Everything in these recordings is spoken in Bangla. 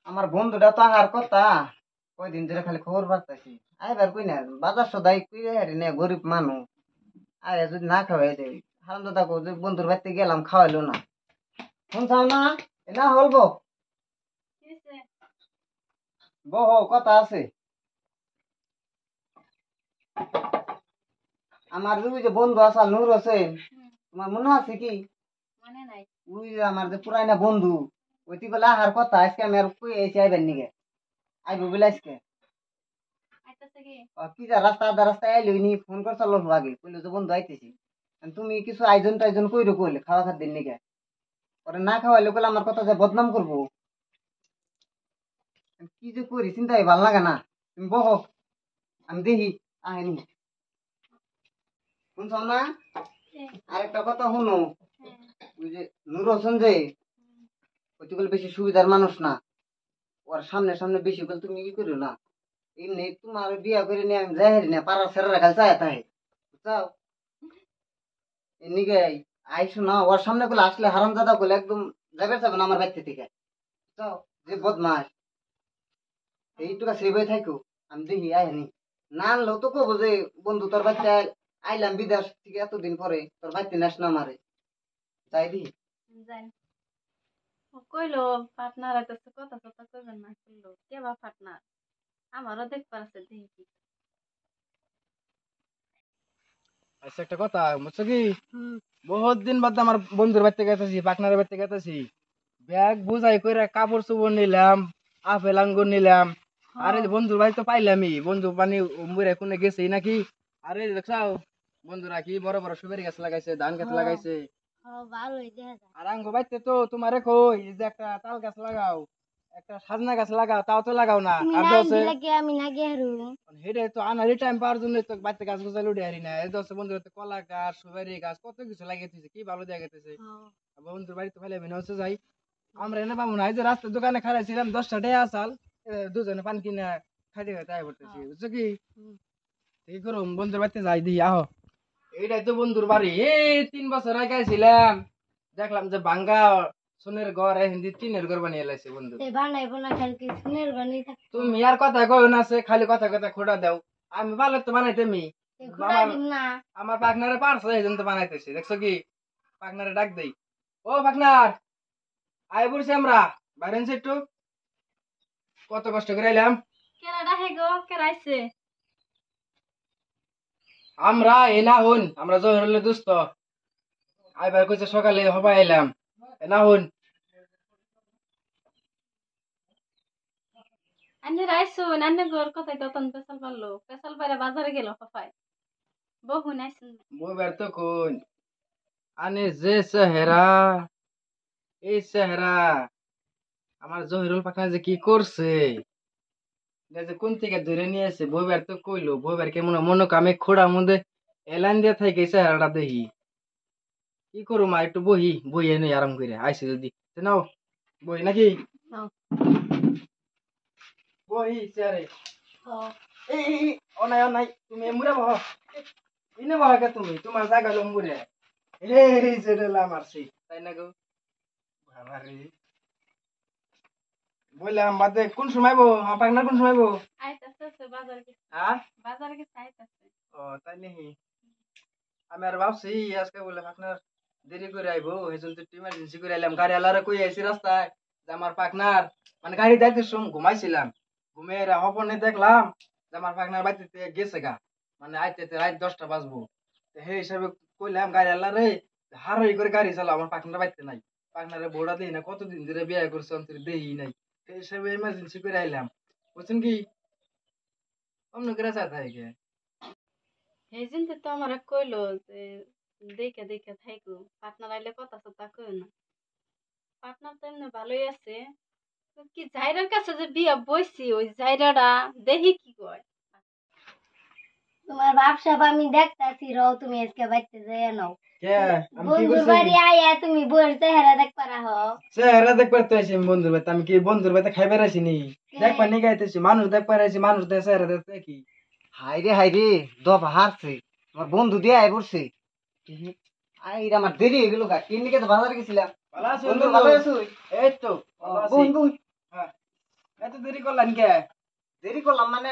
আমার বন্ধুটা তো আহার কথা কয়দিন ধরে খালি খবর পাচ্ছি আইবার কই না বাজার সদাই কই হারি না গরিব মানুষ আরে যদি না খাওয়াই দেয় হারাম দাদা কো যে বন্ধুর বাড়িতে গেলাম খাওয়াইলো না শুনছাও না না হলবো বহ কথা আছে আমার যে বন্ধু আসাল নূর হোসেন তোমার মনে আছে কি মনে নাই ওই যে আমার যে পুরাইনা বন্ধু ওইটি বলে আহার কথা আজকে আমি আর কই এসে আইবেন নিগে আইবো বলে আজকে কি যা রাস্তা আধা রাস্তায় আইলো নি ফোন করছিল আগে কইলো যে বন্ধু আইতেছি তুমি কিছু আয়োজন টাইজন কইরো কইলে খাওয়া খাদ্য নিগে ওরা না খাওয়াইলে কইলে আমার কথা যে বদনাম করবো কি যে করি চিন্তাই ভাল লাগে না তুমি বহ আমি দেখি আহেনি শুনছ না আরেকটা কথা শুনো ওই যে নূর হোসেন যে ওইটি বলে বেশি সুবিধার মানুষ না ওর সামনে সামনে বেশি বলে তুমি কি করো না এমনি তোমার বিয়া করে নিয়ে আমি যাই না পাড়ার ছেড়ে রাখাল চাই তাই বুঝছাও এমনিকে আইসো না ওর সামনে গুলো আসলে হারাম দাদা গুলো একদম যাবে যাবে না আমার বাড়িতে থেকে বুঝছাও যে বদমাস এইটুকা সেই বই থাকো আমি দেখি আইনি না আনলেও তো কবো যে বন্ধু তোর বাচ্চা আইলাম বিদেশ থেকে এতদিন পরে তোর বাড়িতে নাস না মারে যাই দি কইলো পার্টনার আইতাছে কথা কথা কইবেন না কইলো কে বা পার্টনার আমারও দেখবার আছে দেখি আচ্ছা একটা কথা বুঝছো কি বহুত দিন বাদ আমার বন্ধুর বাড়িতে গেতেছি পাকনারের বাড়িতে গেতেছি ব্যাগ বুঝাই করে কাপড় চোপড় নিলাম আপেল আঙ্গুর নিলাম আরে বন্ধুর বাড়ি তো পাইলামই বন্ধু পানি মুড়ে কোনে গেছে নাকি আরে দেখছাও বন্ধুরা কি বড় বড় সুপারি গাছ লাগাইছে ধান গাছ লাগাইছে আর আঙ্গো বাড়িতে তো তোমারে কই এই যে একটা তাল গাছ লাগাও একটা সাজনা গাছ লাগাও তাও তো লাগাও না আর হেডে তো আনারই টাইম পাওয়ার জন্য তো বাড়িতে গাছ গোছাল উঠে হারি না এই দশ বন্ধু কলা গাছ সুপারি গাছ কত কিছু লাগিয়েছে কি ভালো জায়গাতেছে বন্ধুর বাড়িতে ফেলে আমি হচ্ছে যাই আমরা এনে পাবো না এই যে রাস্তার দোকানে খারাইছিলাম 10টা টাকা আসাল দুজনে পান কিনা খাইতে খাইতে আয় পড়তেছি বুঝছো কি কি করুম বন্ধুর বাড়িতে যাই দিই আহ এইটাই তো বন্ধুর বাড়ি এই 3 বছর আগে ছিলাম দেখলাম যে ভাঙ্গা সোনের ঘর হিন্দি টিনের ঘর বানিয়ে লাইছে বন্ধু তুমি আর কথা কই না সে খালি কথা কথা খোড়া দাও আমি ভালো তো বানাইতেমি আমার পাকনারে পারছে এই জন্য তো বানাইতেছি দেখছো কি পাকনারে ডাক দেই ও পাকনার আয় বলছি আমরা বাইরেন একটু কত কষ্ট করে এলাম কেরা ডাকে গো কেরাইছে আমরা এনা হন আমরা জহরুলের দোস্ত আইবার কইছে সকালে হবা এলাম এনা হন আন্নে রাইছুন আন্নে গোর কথাই তো তন পেছাল পারলো পেছাল পারে বাজারে গেল পাপায় বহু নাইছুন বইবার তো কোন আনে যে চেহারা এই চেহারা আমার জহিরুল পাখনা যে কি করছে যে কোন থেকে ধরে নিয়ে এসে বইবার তো কইলো বইবার কেমন মনে কামে খোড়া মধ্যে এলান দিয়ে থাকে চেহারাটা দেখি কি করু মা একটু বহি বইয়ে নেই আরাম করে আইসে যদি নাও বই নাকি বহি চেয়ারে এই অনাই অনাই তুমি এমুরে বহ ইনে বহ কে তুমি তোমার জায়গা লম্বুরে এই যেটা মারছি তাই না গো বাবারে বললাম বাদে কোন সময় বো আমার পাগনা কোন সময় বো আইতাছে বাজার গেছে হ্যাঁ বাজার গেছে আইতাছে ও তাই নাকি আমি আর ভাবছি আজকে বলে আপনার দেরি করে আইবো এই জন্য তো ইমার্জেন্সি করে আইলাম গাড়ি আলারে কই আইছি রাস্তায় যে আমার পাকনার মানে গাড়ি যাইতে ঘুমাইছিলাম ঘুমিয়ে হপনে দেখলাম যে আমার পাকনার বাড়িতে গেছে গা মানে আইতে রাত 10টা বাজবো সেই হিসাবে কইলাম গাড়ি আলারে হারাই করে গাড়ি চালাও আমার পাকনার বাড়িতে নাই পাকনারে বোড়া দেই না কতদিন ধরে বিয়ে করছে অন্তরে দেই নাই সেই হিসাবে ইমার্জেন্সি করে আইলাম বুঝছেন কি অন্য করে চা থাকে এই জন্য তো আমার কইলো যে দেখে দেখে থাইকো পার্টনার আইলে কথা কথা কই না পার্টনার তো এমনি ভালোই আছে কি জাইরার কাছে যে বিয়া বইছি ওই জাইরাটা দেখি কি কয় তোমার ব্যবসা আমি দেখতাছি রও তুমি আজকে বাইতে যাই নাও কে আমি কি বন্ধুর করছি বাড়ি আইয়া তুমি বউর চেহারা দেখবা রাহো চেহারা দেখবার তো আইছি বন্ধুর বাড়িতে আমি কি বন্ধুর বাড়িতে খাইবার আইছি নি দেখবার নিয়ে গাইতেছি মানুষ দেখবার আইছি মানুষ দেখে চেহারা দেখতে কি হাই রে দফা হারছে আমার বন্ধু দিয়ে আয় পড়ছে আই রে আমার দেরি হয়ে গেল গা কিনলে তো বাজারে গেছিলাম ভালো আছো বন্ধু ভালো আছো এই তো ভালো আছি বন্ধু হ্যাঁ করলেন কে? দেরি করলাম মানে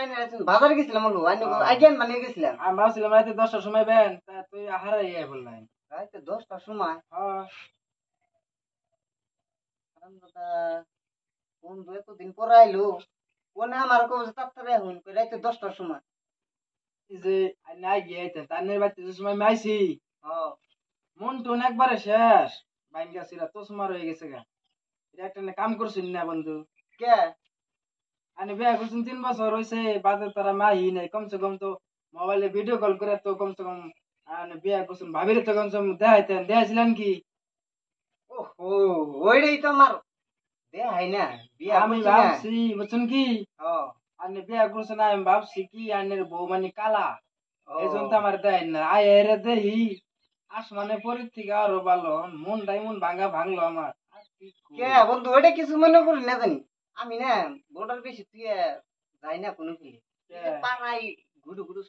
বাজারে গেছিলাম হলো আইডিয়ান মানে গেছিলাম আমি ভাবছিলাম রাতে 10টার সময় বেন, তা তুই হারাই বললেন। রাইতে 10টার সময়। হ্যাঁ, হারামজাদা বন্ধু এতদিন পরে আইলো, কোনে আমার কবে তাড়াতাড়ি এখন রাইতে 10টার সময়। এই যে নাই গিয়ে তানের বাড়িতে যে সময় আমি আইছি, হ্যাঁ মন টন একবারে শেষ, ভাঙ্গা ছিড়া তোসমার হয়ে গেছে গা। এটা একটা না কাম করছিস না বন্ধু? কে আমি বিয়া করছি 3 বছর হয়েছে, বাদে তারা মাই নাই, কমসে কম তো মোবাইলে ভিডিও কল করে তো কমসে কম বিয়া করছেন ভাবিরে তো কমসে কম দেখাইতেন, দেখাইছিলেন কি? ও ওইটাই তো আমার দেখাই না বিয়া আমি করছি না। ভাবছি বুঝছেন কি, হ্যাঁ আপনি বিয়া করছেন, আমি ভাবছি কি আনের বউ মানে কালা, ও, এই জন্য তো আমার দেয় না। আয় এরে দেহি আসমানে পরীর থেকে আরো ভালো, মন ভাঙা ভাঙলো আমার। আর কি কে করব? বন্ধু ওইটা কিছু মনে করি না জানি, আমি না বর্ডার বেশি তুই যাই না কোনো ফিলে পাড়াই ঘুরু ঘুরু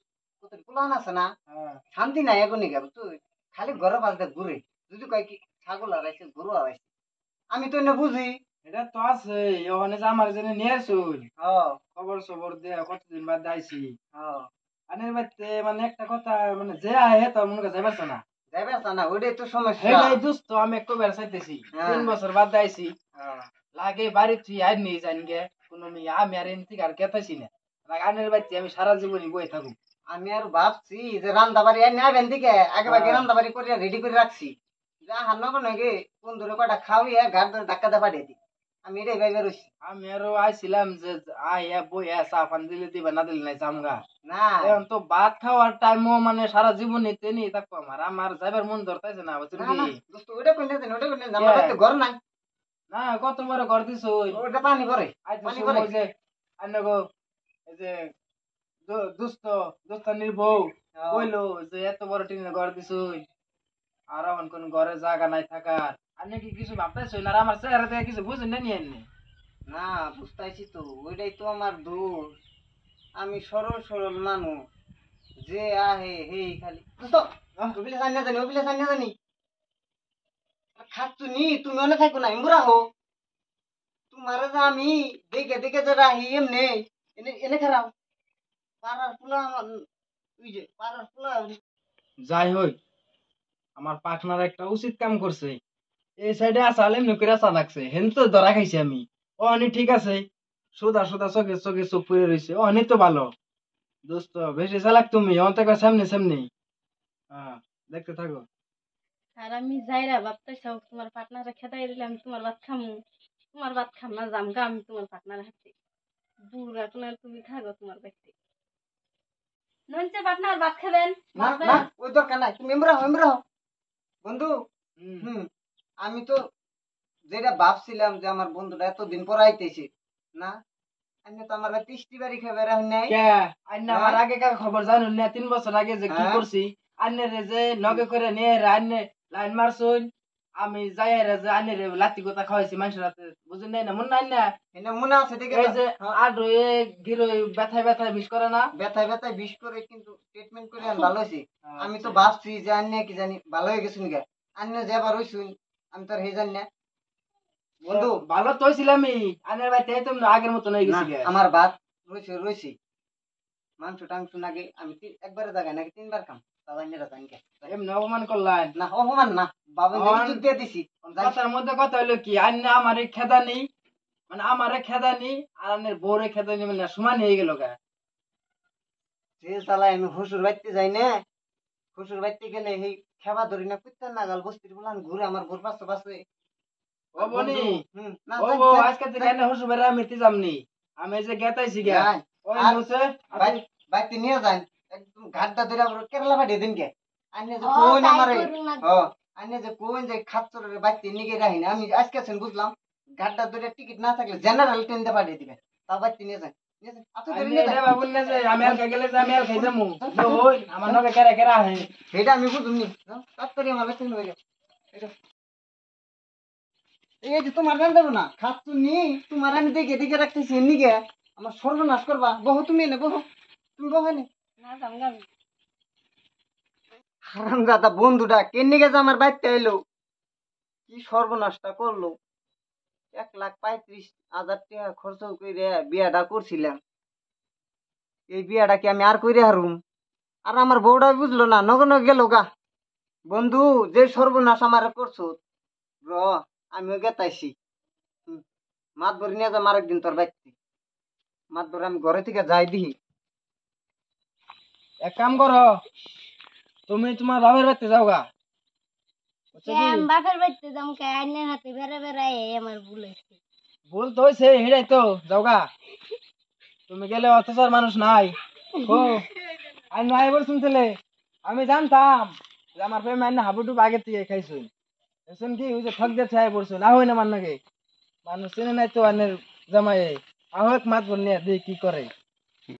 কত পুলান আছে না, হ্যাঁ, শান্তি নাই এখন গেল তুই খালি ঘরে পাশে ঘুরে, যদি কয় কি ছাগল হারাইছে গরু হারাইছে আমি তো না বুঝি। এটা তো আছে, ওখানে যে আমার জন্য নিয়ে আসুন, হ্যাঁ খবর সবর দেয়া কতদিন বাদ আইছি। হ্যাঁ আনের বাড়িতে মানে একটা কথা, মানে যে আয় তো মনে কাছে পারছে না। যাবে না ওইটাই তো সমস্যা। সেটাই দোস্ত আমি একটু বের চাইতেছি, হ্যাঁ। 3 বছর বাদ আইছি, হ্যাঁ। লাগে বাড়ি তুই আর নিয়ে যান গে কোনো মেয়ে, আমি আর এন থেকে আর কেতাইছি না। লাগে আনের বাড়িতে আমি সারা জীবনই বই থাকুক। আমি আর ভাবছি যে রান্না বাড়ি আর নেবেন দিকে আগে ভাগে হ্যাঁ। রান্না বাড়ি করে রেডি করে রাখছি, যা হান্ন নাকি বন্ধুরে কটা খাওয়াইয়া ঘাট ধরে ধাক্কা দিয়ে পাঠিয়ে দিই, আমি এটাই ভাইবে রয়েছি। আমি আরো আইছিলাম যে আইয়া বইয়া চা পান দিলে দিবা, না দিলে নাই জামগা। না এখন তো ভাত খাওয়ার টাইমও মানে সারা জীবনই তেনি থাকবো, আমার যাইবার মন ধরতেছে না বুঝছেন না কি? না দোস্ত ওইটা কই না জানি ওইটা কই না আমার বাড়িতে ঘর নাই, না কত বড় ঘর দিছ ওইটা পানি করে পানি করে। যে আন্নাগো এই যে দুস্থ দুস্তানির বউ কইলো যে এত বড় টিনের ঘর দিছ, আর এখন কোন ঘরে জায়গা নাই থাকার, আপনি কি কিছু ভাবতেছ না? আর আমার চেহারা দেখে কিছু বুঝেন না নিয়ে এনে? না বুঝতেছি তো ওইটাই তো আমার দোষ, আমি সরল সরল মানুষ, যে আহে হে খালি দোস্ত ওগুলো জানি না জানি ওগুলো জানি না জানি খাচ্ছু নি তুমি অনেক থাকো না ইমরা হো তোমার যে আমি দেখে দেখে যে রাহি এমনি এনে এনে খারাপ পাড়ার পোলা আমার ওই যে পাড়ার পোলা যাই হোক, আমার পাখনার একটা উচিত কাম করছে, এই সাইডে আসালে নুকের আসা লাগছে, হেন তো ধরা খাইছি আমি। ও অনি ঠিক আছে, সোদা সোদা চোখে চোখে চোখ পড়ে রয়েছে, ও অনি তো ভালো। দোস্ত বেশি চালাক তুমি, অন্তক সামনে সামনে। হ্যাঁ, দেখতে থাকো। আর আমি যাইরা ভাবতেছাও তোমার পার্টনারে খেদাই দিলে আমি তোমার ভাত খামু, তোমার ভাত খাম না জামগা আমি তোমার পার্টনার হাতে বুড়া কোন তুমি থাকো তোমার ব্যক্তি নঞ্চে পার্টনার ভাত খাবেন না না ওই দরকার নাই তুমি ইমরা হো বন্ধু। হুম। হুম আমি তো যেটা ভাবছিলাম যে আমার বন্ধুটা এতদিন পর আইতেছে না, আমি তো আমার টিস্টি বাড়ি খাবার এখন নাই। কে আন্না আমার আগে কার খবর জানুন না? 3 বছর আগে যে কি হ্যাঁ। করছি, আন্নে রে যে নগে করে নিয়ে রে আন্নে লাইন মারছুন, আমি যাই রে যে আন্নে রে লাতি কথা খাওয়াইছি মানুষের হাতে, বুঝুন নাই না? মন নাই না? এনে মনে আছে ঠিক এই আছে যে আডো এ গিরো ব্যথায় ব্যথায় বিষ করে না? ব্যথায় ব্যথায় বিষ করে কিন্তু ট্রিটমেন্ট করে আমি ভালো হয়েছি। আমি তো ভাবছি যে আন্য কি জানি ভালো হয়ে গেছুন গে, আন্য যে আবার হইছুন আমি তো আর হে জানি না বন্ধু। ভালো তো হইছিলামই, আন্নের বাড়িতে তো আগের মতো হয়ে না গেছি গে। আমার ভাত রয়েছে রয়েছে মাংস টাংস নাকি আমি একবারে জায়গায় নাকি 3বার খাম, তাও আন্যরা জানি গে। এমনি অপমান করলেন। না অপমান না বাবা ইজ্জত দিয়ে দিছি। কথার মধ্যে কথা হইলো কি, আন্না আমারে খেদা নেই, মানে আমারে খেদা নেই আর আন্নের বউরে খেদা নেই, মানে সমান হয়ে গেল গা। যে চালায় আমি শ্বশুর বাড়িতে যাই না, শ্বশুর বাড়িতে গেলে এই খেবা ধরি না কুত্তার নাগাল বস্তির বলান ঘুরে আমার ঘুর পাশে পাশে। ও বনি, না ও বো আজকে থেকে এনে হসু বেড়া মিটি যামনি, আমি এই যে গেতাইছি গে ওই আর নুসে বাড়িতে নিয়ে যান একদম ঘাটটা ধরে আবার কেরালা পাঠিয়ে দিন কে আন্য যে ও কোন তাই আমার করুন না। আন্য যে কোন যে খাচ্চরের বাড়িতে নিয়ে রাখি না, আমি আজকে আছেন বুঝলাম ঘাটটা ধরে টিকিট না থাকলে জেনারেল ট্রেন দিয়ে পাঠিয়ে দিবেন, তা বাড়িতে নিয়ে যান নিয়ে যান আপনি ধরে আমি নিয়ে এটা যান। বাবুল না যে আমি আর গেলে যে আমি আর খাই যামু, ওই আমার নগে কেরা কেরা আহে। সেটা আমি বুঝুন তাড়াতাড়ি আমার বাড়িতে নিয়ে যান। এই যে তোমার জান দেবো না খাচ্ছু নি তোমার আমি দেখে দেখে রাখতেছি নিগে আমার সর্বনাশ করবা, বহু তুমি এনে বহু তুমি বহু এনে না জামগা আমি হারামজাদা বন্ধুটা কেন গেছে আমার বাড়িতে এলো, কি সর্বনাশটা করলো। 1,35,000 টাকা খরচ করে বিয়াটা করছিলাম। এই বিয়াটা কি আমি আর কইরে হারুম? আর আমার বউটা বুঝলো না, নগন গেল গা। বন্ধু, যে সর্বনাশ আমার করছো র, আমিও গেতাইছি। মাত ধরে নিয়ে যাম আরেকদিন তোর বাড়িতে। মাত ধরে আমি ঘরে থেকে যাই দিহি। এক কাম করো, তুমি তোমার বাবার বাড়িতে যাও গা, বুঝছো কি? আমি বাপের বাড়িতে যাম কে আইনের হাতে বেড়ে বেড়াই আমার ভুল হয়েছে। ভুল তো হয়েছে, হেড়াই তো যাও গা। তুমি গেলে অত্যাচার মানুষ নাই। ও আর নাই বলছেন ছেলে, আমি জানতাম যে আমার প্রেম আইন হাবুডুব আগে থেকে খাইছুন। বুঝছেন কি, ওই যে ঠক দিয়ে ছায় পড়ছো না হয় না মান নাকি, মানুষ চেনে নাই তো আনের জামাই। আহ এক মাত বল নিয়ে দেখি কি করে।